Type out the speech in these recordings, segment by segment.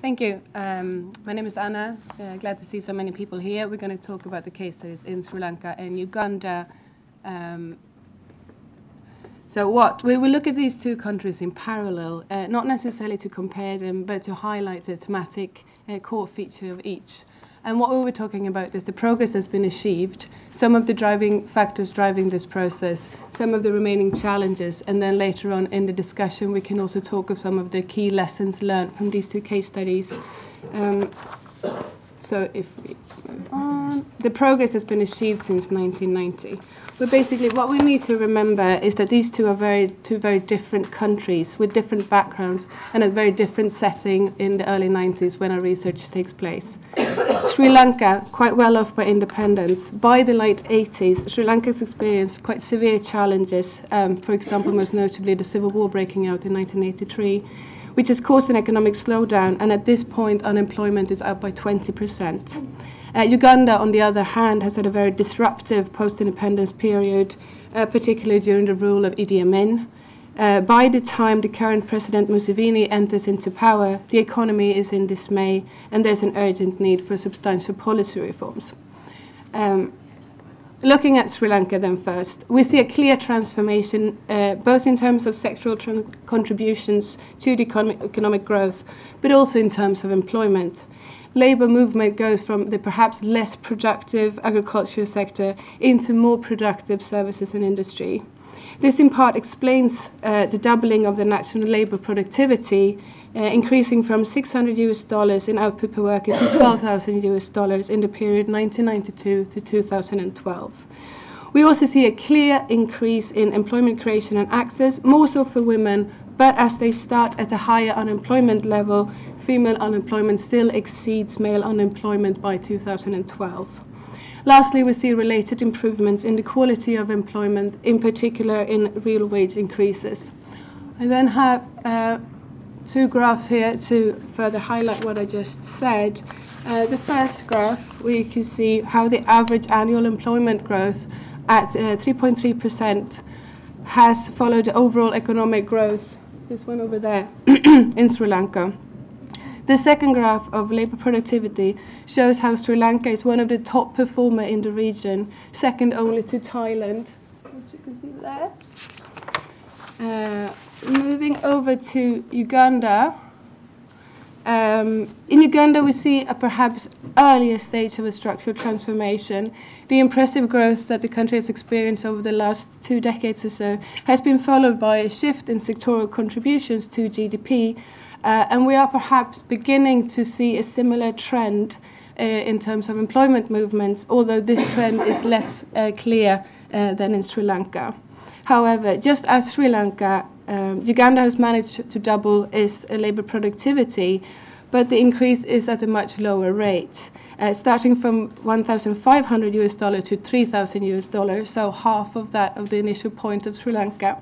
Thank you. My name is Anna. Glad to see so many people here. We're going to talk about the case studies in Sri Lanka and Uganda. So we will look at these two countries in parallel, not necessarily to compare them, but to highlight the thematic core feature of each. And what we were talking about is the progress that's been achieved, some of the driving factors driving this process, some of the remaining challenges, and then later on in the discussion we can also talk of some of the key lessons learned from these two case studies. So if we move on, the progress has been achieved since 1990. But basically what we need to remember is that these two are two very different countries with different backgrounds and a very different setting in the early 90s when our research takes place. Sri Lanka, quite well off by independence. By the late 80s, Sri Lanka's experienced quite severe challenges, for example, most notably the civil war breaking out in 1983, which has caused an economic slowdown, and at this point unemployment is up by 20%. Uganda, on the other hand, has had a very disruptive post-independence period, particularly during the rule of Idi Amin. By the time the current President Museveni enters into power, the economy is in dismay, and there's an urgent need for substantial policy reforms. Looking at Sri Lanka then first, we see a clear transformation, both in terms of sectoral contributions to the economic growth, but also in terms of employment. Labour movement goes from the perhaps less productive agricultural sector into more productive services and industry. This in part explains the doubling of the national labour productivity, increasing from $600 in output per worker to $12,000 in the period 1992 to 2012. We also see a clear increase in employment creation and access, more so for women, but as they start at a higher unemployment level, female unemployment still exceeds male unemployment by 2012. Lastly, we see related improvements in the quality of employment, in particular in real wage increases. I then have two graphs here to further highlight what I just said. The first graph, where you can see how the average annual employment growth at 3.3% has followed the overall economic growth, this one over there, in Sri Lanka. The second graph of labour productivity shows how Sri Lanka is one of the top performers in the region, second only to Thailand, which you can see there. Moving over to Uganda. In Uganda, we see a perhaps earlier stage of a structural transformation. The impressive growth that the country has experienced over the last 2 decades or so has been followed by a shift in sectoral contributions to GDP, and we are perhaps beginning to see a similar trend in terms of employment movements, although this trend is less clear than in Sri Lanka. However, just as Sri Lanka, Uganda has managed to double its labour productivity, but the increase is at a much lower rate, starting from $1,500 to $3,000, so half of that of the initial point of Sri Lanka.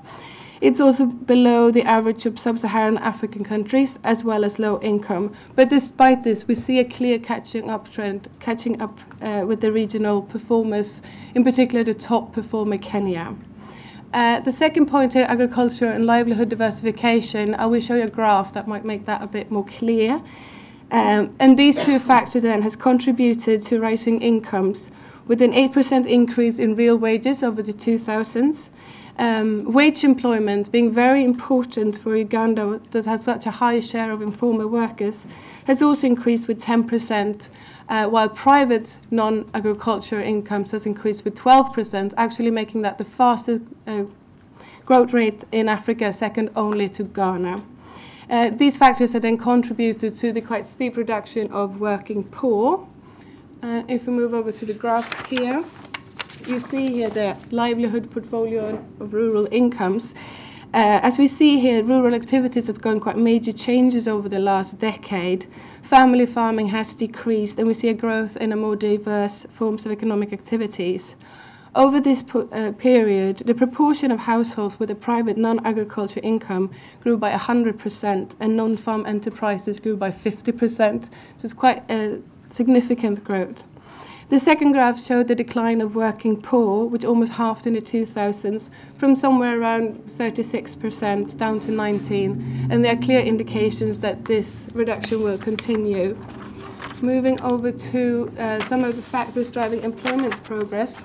It's also below the average of sub-Saharan African countries, as well as low income. But despite this, we see a clear catching up trend, with the regional performers, in particular the top performer, Kenya. The second point here, agriculture and livelihood diversification, I will show you a graph that might make that a bit more clear. And these two factors then has contributed to rising incomes, with an 8% increase in real wages over the 2000s. Wage employment, being very important for Uganda that has such a high share of informal workers, has also increased with 10%, while private non-agriculture incomes has increased with 12%, actually making that the fastest growth rate in Africa, second only to Ghana. These factors have then contributed to the quite steep reduction of working poor. If we move over to the graphs here, you see here the livelihood portfolio of rural incomes. As we see here, rural activities have gone quite major changes over the last decade. Family farming has decreased, and we see a growth in a more diverse forms of economic activities. Over this period, the proportion of households with a private non-agriculture income grew by 100%, and non-farm enterprises grew by 50%. So it's quite a significant growth. The second graph showed the decline of working poor, which almost halved in the 2000s, from somewhere around 36% down to 19%, and there are clear indications that this reduction will continue. Moving over to some of the factors driving employment progress.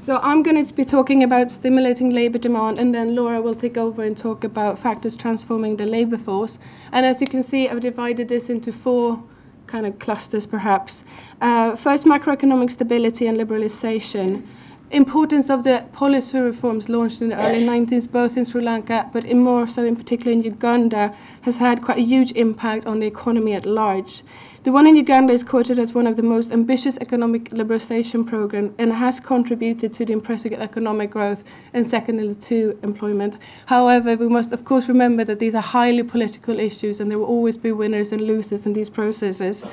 So I'm going to be talking about stimulating labour demand, and then Laura will take over and talk about factors transforming the labour force. And as you can see, I've divided this into 4 kind of clusters, perhaps. First, macroeconomic stability and liberalisation. Importance of the policy reforms launched in the early 90s, both in Sri Lanka, but more so in particular in Uganda, has had quite a huge impact on the economy at large. The one in Uganda is quoted as one of the most ambitious economic liberalisation programs and has contributed to the impressive economic growth and secondly to employment. However, we must of course remember that these are highly political issues and there will always be winners and losers in these processes.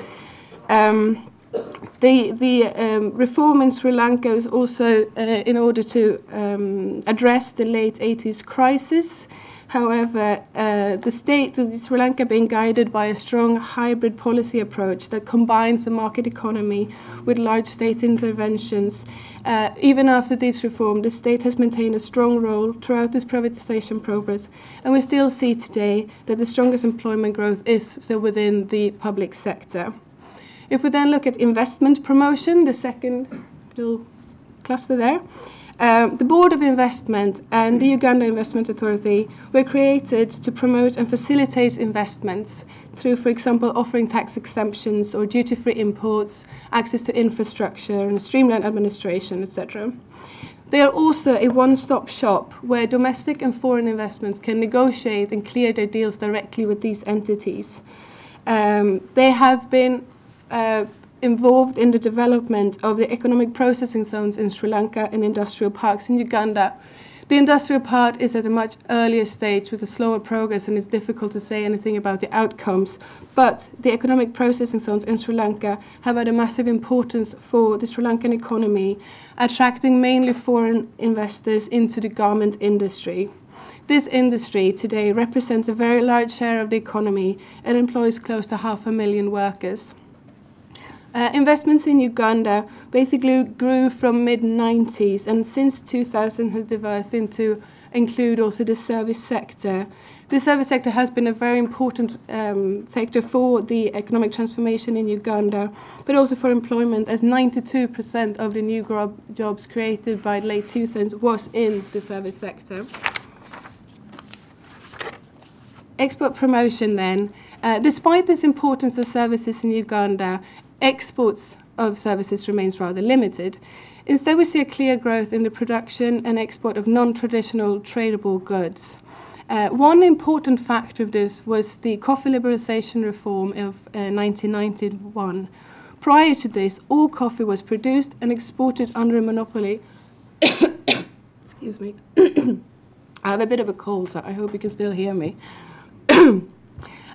The reform in Sri Lanka is also in order to address the late 80s crisis. However, the state of Sri Lanka being guided by a strong hybrid policy approach that combines the market economy with large state interventions. Even after this reform, the state has maintained a strong role throughout this privatization progress, and we still see today that the strongest employment growth is still within the public sector. If we then look at investment promotion, the second little cluster there, the Board of Investment and the Uganda Investment Authority were created to promote and facilitate investments through, for example, offering tax exemptions or duty-free imports, access to infrastructure and streamlined administration, etc. They are also a one-stop shop where domestic and foreign investments can negotiate and clear their deals directly with these entities. They have been involved in the development of the economic processing zones in Sri Lanka and industrial parks in Uganda. The industrial part is at a much earlier stage with a slower progress and it's difficult to say anything about the outcomes. But the economic processing zones in Sri Lanka have had a massive importance for the Sri Lankan economy, attracting mainly foreign investors into the garment industry. This industry today represents a very large share of the economy and employs close to 500,000 workers. Investments in Uganda basically grew from mid-90s and since 2000 has developed into include also the service sector. The service sector has been a very important sector for the economic transformation in Uganda, but also for employment, as 92% of the new jobs created by the late 2000s was in the service sector. Export promotion then. Despite this importance of services in Uganda, exports of services remains rather limited. Instead, we see a clear growth in the production and export of non-traditional tradable goods. One important factor of this was the coffee liberalisation reform of 1991. Prior to this, all coffee was produced and exported under a monopoly. Excuse me. I have a bit of a cold, so I hope you can still hear me.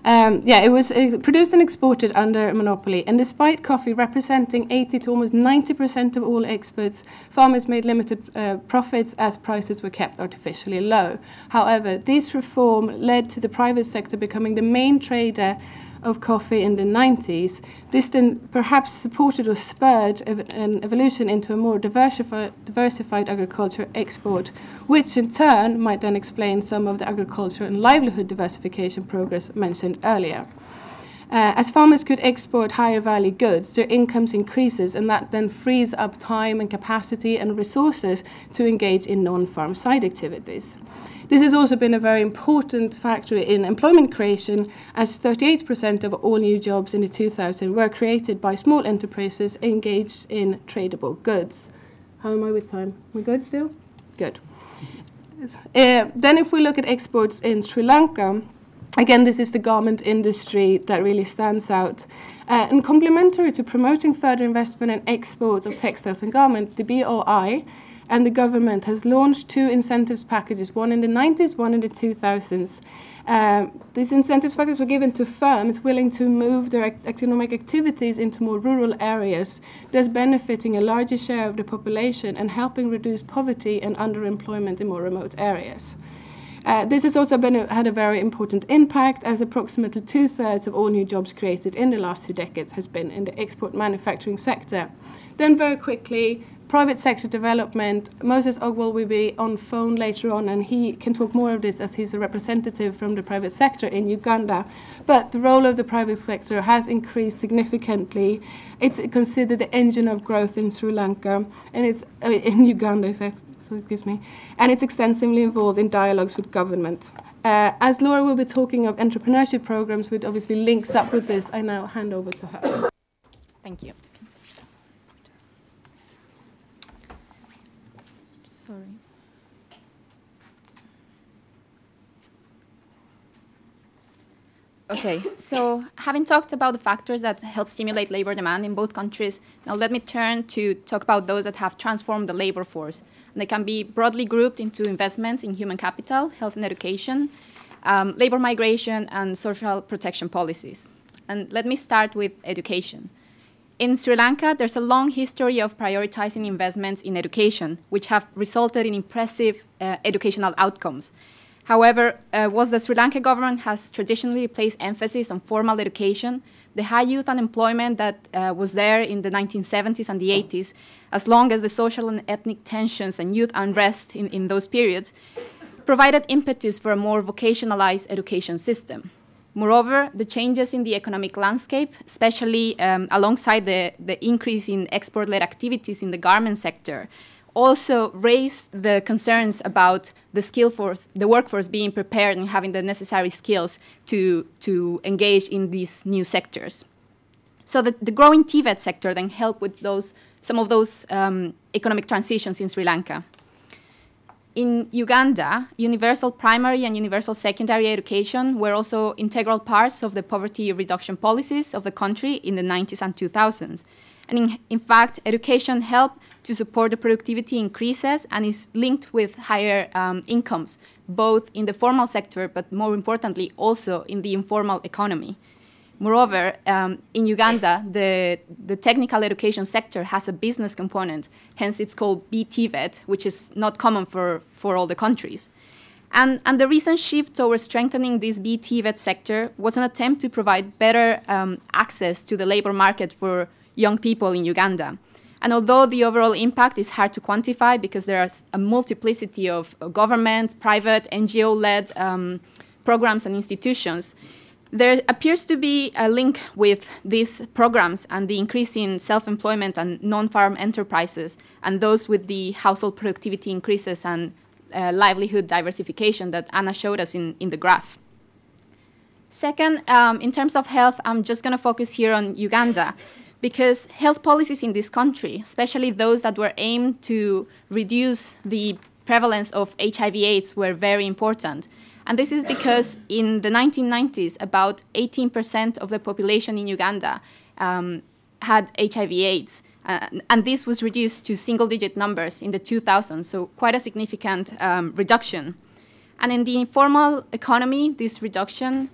It was produced and exported under a monopoly, and despite coffee representing 80 to almost 90% of all exports, farmers made limited profits as prices were kept artificially low. However, this reform led to the private sector becoming the main trader of coffee in the 90s. This then perhaps supported or spurred an evolution into a more diversified agriculture export, which in turn might then explain some of the agriculture and livelihood diversification progress mentioned earlier. As farmers could export higher value goods, their incomes increases, and that then frees up time and capacity and resources to engage in non-farm side activities. This has also been a very important factor in employment creation, as 38% of all new jobs in the 2000s were created by small enterprises engaged in tradable goods. How am I with time? We good still? Good. Then if we look at exports in Sri Lanka, again, this is the garment industry that really stands out. And complementary to promoting further investment and exports of textiles and garments, the BOI and the government has launched 2 incentives packages, one in the 90s, one in the 2000s. These incentives packages were given to firms willing to move their economic activities into more rural areas, thus benefiting a larger share of the population and helping reduce poverty and underemployment in more remote areas. This has also had a very important impact, as approximately 2/3 of all new jobs created in the last 2 decades has been in the export manufacturing sector. Then very quickly, private sector development. Moses Ogwell will be on phone later on, and he can talk more of this as he's a representative from the private sector in Uganda. But the role of the private sector has increased significantly. It's considered the engine of growth in Sri Lanka, and it's in Uganda, excuse me, and it's extensively involved in dialogues with government. As Laura will be talking of entrepreneurship programs, which obviously links up with this, I now hand over to her. Thank you. Sorry. Okay, so having talked about the factors that help stimulate labor demand in both countries, now let me turn to talk about those that have transformed the labor force. And they can be broadly grouped into investments in human capital, health and education, labor migration, and social protection policies. And let me start with education. In Sri Lanka, there's a long history of prioritizing investments in education, which have resulted in impressive educational outcomes. However, whilst the Sri Lanka government has traditionally placed emphasis on formal education, the high youth unemployment that was there in the 1970s and the 80s, as long as the social and ethnic tensions and youth unrest in those periods, provided impetus for a more vocationalized education system. Moreover, the changes in the economic landscape, especially alongside the increase in export-led activities in the garment sector, also raised the concerns about the workforce being prepared and having the necessary skills to engage in these new sectors. So the growing TVET sector then helped with some of those economic transitions in Sri Lanka. In Uganda, universal primary and universal secondary education were also integral parts of the poverty reduction policies of the country in the 90s and 2000s. And in fact, education helped to support the productivity increases and is linked with higher incomes, both in the formal sector, but more importantly, also in the informal economy. Moreover, in Uganda, the technical education sector has a business component, hence it's called BTVET, which is not common for all the countries. And the recent shift towards strengthening this BTVET sector was an attempt to provide better access to the labor market for young people in Uganda. And although the overall impact is hard to quantify because there is a multiplicity of government, private, NGO-led programs and institutions, there appears to be a link with these programs and the increase in self-employment and non-farm enterprises and those with the household productivity increases and livelihood diversification that Anna showed us in the graph. Second, in terms of health, I'm just going to focus here on Uganda because health policies in this country, especially those that were aimed to reduce the prevalence of HIV/AIDS, were very important. And this is because in the 1990s, about 18% of the population in Uganda had HIV/AIDS. And this was reduced to single-digit numbers in the 2000s, so quite a significant reduction. And in the informal economy, this reduction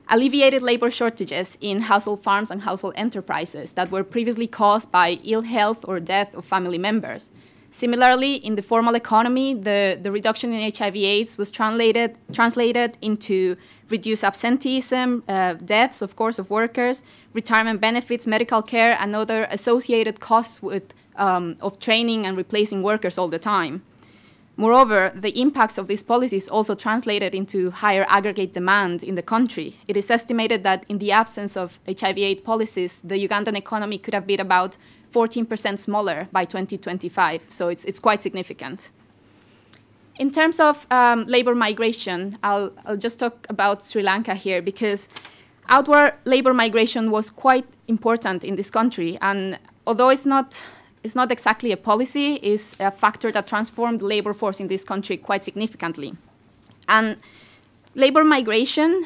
alleviated labor shortages in household farms and household enterprises that were previously caused by ill health or death of family members. Similarly, in the formal economy, the reduction in HIV/AIDS was translated into reduced absenteeism, deaths, of course, of workers, retirement benefits, medical care, and other associated costs of training and replacing workers all the time. Moreover, the impacts of these policies also translated into higher aggregate demand in the country. It is estimated that in the absence of HIV/AIDS policies, the Ugandan economy could have been about 14% smaller by 2025, so it's quite significant. In terms of labor migration, I'll just talk about Sri Lanka here because outward labor migration was quite important in this country, and although it's not exactly a policy, it's a factor that transformed the labor force in this country quite significantly. And labor migration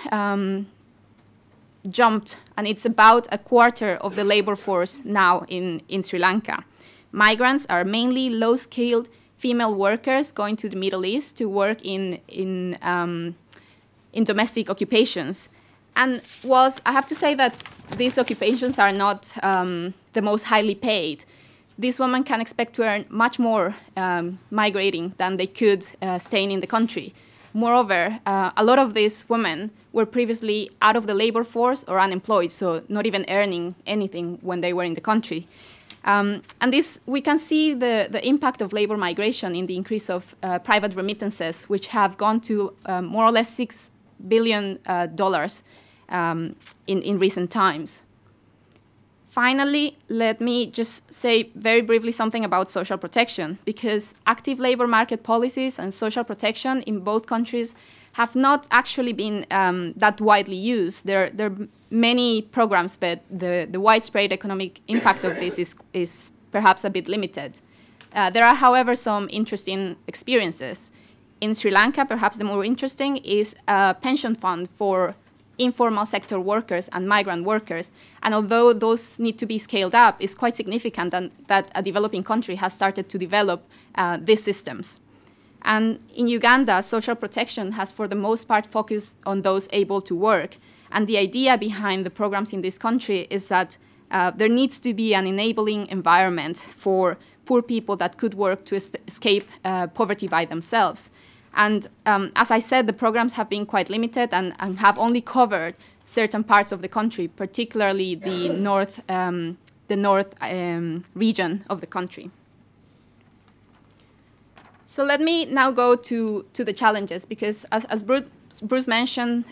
jumped, and it's about a quarter of the labor force now in Sri Lanka. Migrants are mainly low-skilled female workers going to the Middle East to work in domestic occupations. And whilst I have to say that these occupations are not the most highly paid, these women can expect to earn much more migrating than they could staying in the country. Moreover, a lot of these women were previously out of the labor force or unemployed, so not even earning anything when they were in the country. And this, we can see the impact of labor migration in the increase of private remittances, which have gone to more or less $6 billion in recent times. Finally, let me just say very briefly something about social protection, because active labor market policies and social protection in both countries have not actually been that widely used. There are many programs, but the widespread economic impact of this is perhaps a bit limited. There are, however, some interesting experiences. In Sri Lanka, perhaps the more interesting is a pension fund for informal sector workers and migrant workers. And although those need to be scaled up, it's quite significant that a developing country has started to develop these systems. And in Uganda, social protection has for the most part focused on those able to work. And the idea behind the programs in this country is that there needs to be an enabling environment for poor people that could work to escape poverty by themselves. And as I said, the programs have been quite limited and have only covered certain parts of the country, particularly the north region of the country. So let me now go to the challenges, because as Bruce mentioned,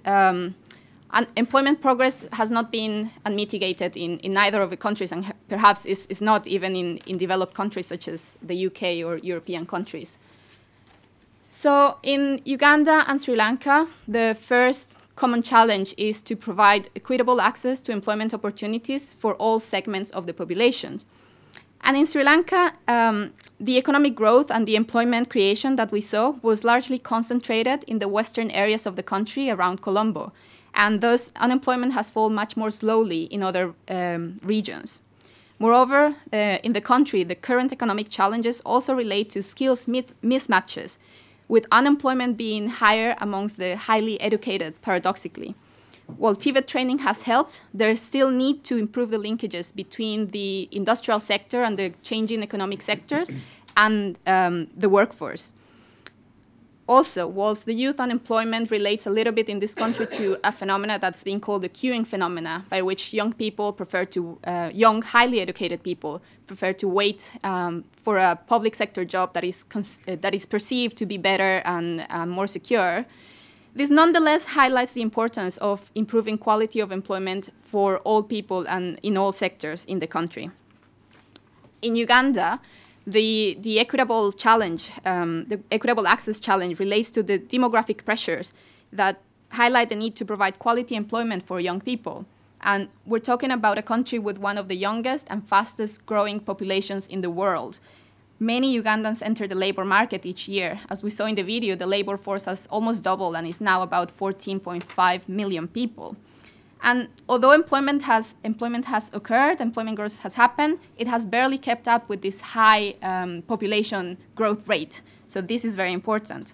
employment progress has not been unmitigated in either of the countries, and perhaps is not even in developed countries such as the UK or European countries. So in Uganda and Sri Lanka, the first common challenge is to provide equitable access to employment opportunities for all segments of the population. And in Sri Lanka, the economic growth and the employment creation that we saw was largely concentrated in the western areas of the country around Colombo. And thus, unemployment has fallen much more slowly in other regions. Moreover, in the country, the current economic challenges also relate to skills mismatches, with unemployment being higher amongst the highly educated, paradoxically. While TVET training has helped, there is still need to improve the linkages between the industrial sector and the changing economic sectors and the workforce. Also, whilst the youth unemployment relates a little bit in this country to a phenomena that's being called the queuing phenomena, by which young people prefer to, young, highly educated people prefer to wait for a public sector job that is perceived to be better and more secure. This nonetheless highlights the importance of improving quality of employment for all people and in all sectors in the country. In Uganda, the equitable challenge, the equitable access challenge relates to the demographic pressures that highlight the need to provide quality employment for young people. And we're talking about a country with one of the youngest and fastest growing populations in the world. Many Ugandans enter the labor market each year. As we saw in the video, the labor force has almost doubled and is now about 14.5 million people. And although employment has occurred, employment growth has happened, it has barely kept up with this high population growth rate. So this is very important.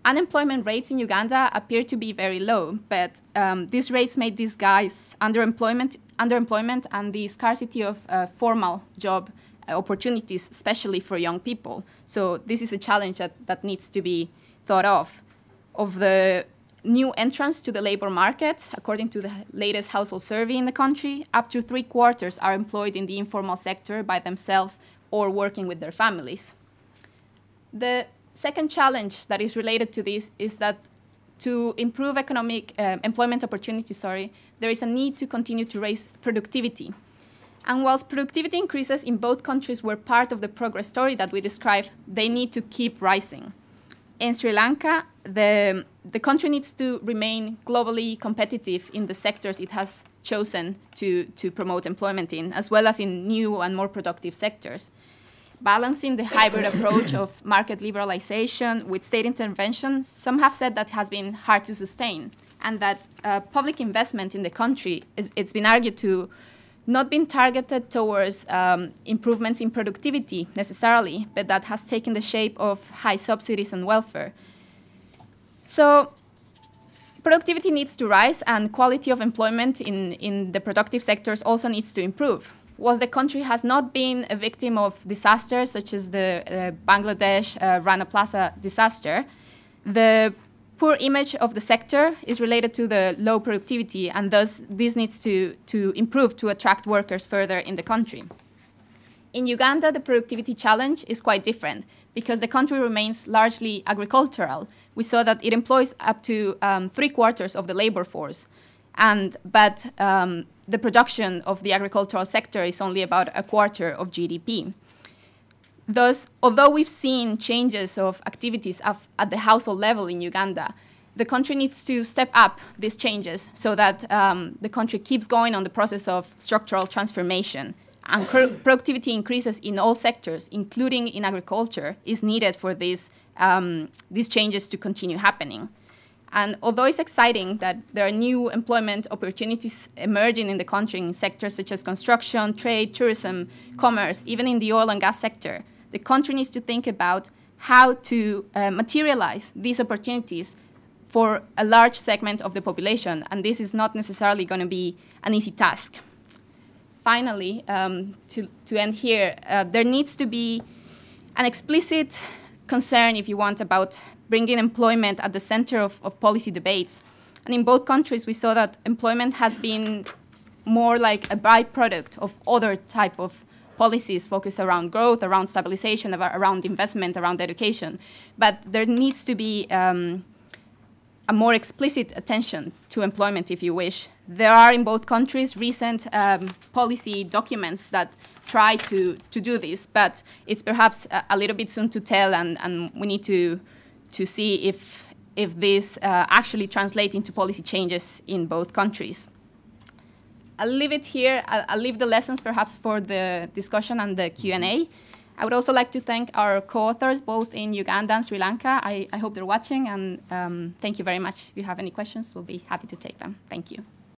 Unemployment rates in Uganda appear to be very low, but these rates may disguise underemployment and the scarcity of formal job opportunities, especially for young people. So this is a challenge that needs to be thought of. Of the new entrants to the labor market, according to the latest household survey in the country, up to 3/4 are employed in the informal sector by themselves or working with their families. The second challenge that is related to this is that to improve economic employment opportunities, there is a need to continue to raise productivity. And whilst productivity increases in both countries were part of the progress story that we described, they need to keep rising. In Sri Lanka, the country needs to remain globally competitive in the sectors it has chosen to promote employment in, as well as in new and more productive sectors. Balancing the hybrid approach of market liberalization with state intervention, some have said that has been hard to sustain, and that public investment in the country, it's been argued to not been targeted towards improvements in productivity necessarily, but that has taken the shape of high subsidies and welfare. So productivity needs to rise, and quality of employment in the productive sectors also needs to improve. whilst the country has not been a victim of disasters such as the Bangladesh Rana Plaza disaster, the poor image of the sector is related to the low productivity, and thus this needs to improve to attract workers further in the country. In Uganda, the productivity challenge is quite different because the country remains largely agricultural. We saw that it employs up to 3/4 of the labor force, but the production of the agricultural sector is only about 1/4 of GDP. Thus, although we've seen changes of activities at the household level in Uganda, the country needs to step up these changes so that the country keeps going on the process of structural transformation. And productivity increases in all sectors, including in agriculture, is needed for these changes to continue happening. And although it's exciting that there are new employment opportunities emerging in the country in sectors such as construction, trade, tourism, commerce, even in the oil and gas sector, the country needs to think about how to materialize these opportunities for a large segment of the population. And this is not necessarily going to be an easy task. Finally, to end here, there needs to be an explicit concern, if you want, about bringing employment at the center of policy debates. And in both countries, we saw that employment has been more like a byproduct of other type of policies focused around growth, around stabilization, around investment, around education. But there needs to be a more explicit attention to employment, if you wish. There are in both countries recent policy documents that try to do this, but it's perhaps a little bit soon to tell, and we need to see if this actually translates into policy changes in both countries. I'll leave it here. I'll leave the lessons perhaps for the discussion and the Q&A. I would also like to thank our co-authors, both in Uganda and Sri Lanka. I hope they're watching, and thank you very much. If you have any questions, we'll be happy to take them. Thank you.